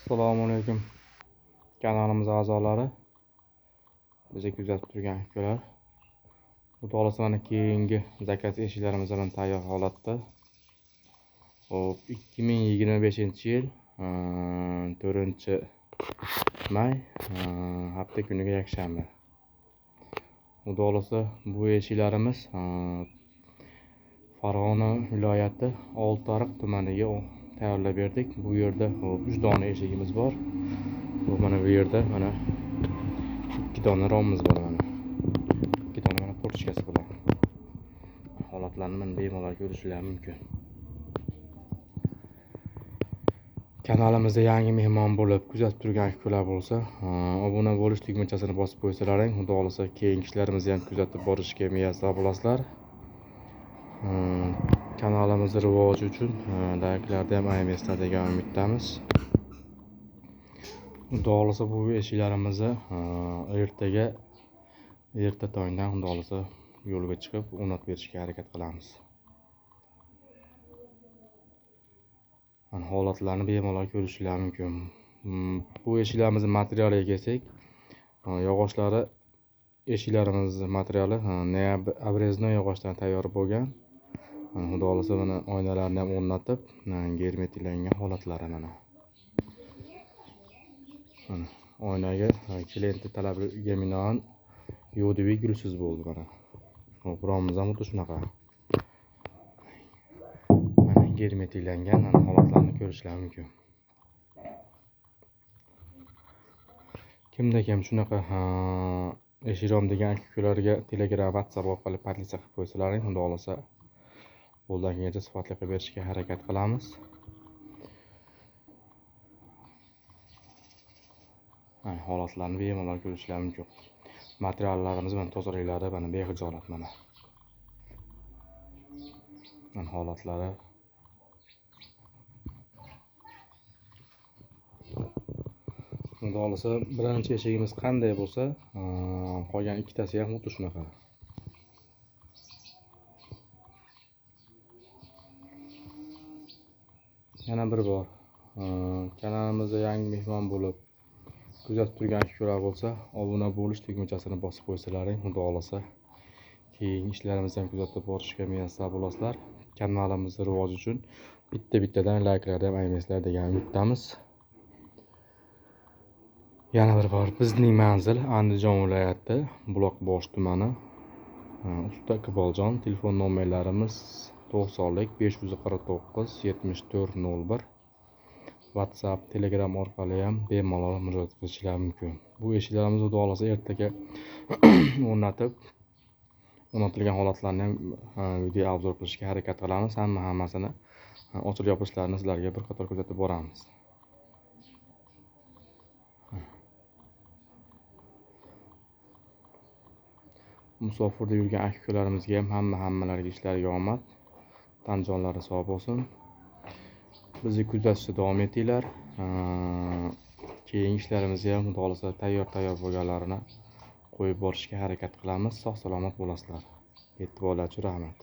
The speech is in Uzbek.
Assalomu alaykum kanalimiz a'zolari, bizni kuzatib turgan ukalar. Xudo xolasa mana keyingi zakaz eshiklarimiz bilan tayyor holatda. Hop, 2025-yil 4-may hafta kuniga yakshanba. Xudo xolasa bu eshiklarimiz Farg'ona viloyati Oltiariq tumaniga tayyorlab berdik. Bu yerda 3 dona eshigimiz bor. Bu mana bu yerda mana 2 dona romimiz bor mana. 2 dona mana portishkasi bilan. Holatlarni mana bemalol ko'rishingiz mumkin. Kanalimizda yangi mehmon bo'lib kuzatib turgan ukalar bo'lsa, obuna bo'lish tugmachasini bosib qo'ysalaring, xudo xolasa keyingi ishlarimizni ham kuzatib borishga muyassar bo'lasizlar. Kanalimiz rivoji uchun like'larda ham aymaysizlar degan umiddamiz. Xudo xolasa bu eshiklarimizni erta tongdan xudo xolasa yo'lga chiqib o'rnatib berishga harakat qilamiz. Holatlarni bemalol ko'rishingiz mumkin. Bu eshiklarimiz materialiga kelsak, yog'ochlari eshiklarimiz materiali obreznoy yog'ochdan tayyor bo'lgan. Xudo xolasa mana oynalarni ham o'rnatib, germetiklangan holatlari mana. Oynaga klient talabiga binoan UDV gulsiz bo'ldi mana. Romimiz ham xuddi shunaqa. Mana germetiklangan holatlarni ko'rishingiz mumkin. Kimda ham shunaqa eshik rom degan ukalarga Telegram, WhatsApp orqali podlisa qilib qo'ysalaring, xudo xolasa qo'ldan kelgancha sifatli qilib berishga harakat qilamiz. Holatlarni bemalol ko'rishingiz mumkin. Materiallarimiz bilan tozaliklari mana bexijolat mana. Holatlari xudo xolasa birinchi eshigimiz qanday bo'lsa, qolgan ikkitasi ham xuddi shunaqa. Yana bir bor kanalimizda yangi mehmon bo'lib kuzatib turgan ukalar bo'lsa, obuna bo'lish tugmachasini bosib qo'ysalaring, xudo xolasa keyingi ishlarimizni ham kuzatib borishga muyassar bo'lasizlar. Kanalimiz rivoji uchun bittadan like'larda ham aymaysizlar degan umiddamiz. Yana bir bor bizning manzil Andijon viloyati Buloqboshi tumani, Usta Iqboljon. Telefon nomerlarimiz 90 549 7401. WhatsApp, Telegram orqali ham bemalol murojaat qilishingiz mumkin. Bu eshiklarimiz xudo xolasa ertaga o'rnatilgan holatlarni ham video obzor qilishga harakat qilamiz. Hammasini ochilib yopishlarini sizlarga bir qator kuzatib boramiz. Musofirda yurgan aka-ukalarimizga ham hammalariga ishlariga omad, tan jonlari sog' bo'lsin. Bizni kuzatishda davom etinglar. Keyingi ishlarimizni ham xudo xolasa tayyor bo'lganlarini qo'yib borishga harakat qilamiz. Sog' salomat bo'lasizlar. E'tiborlar uchun rahmat.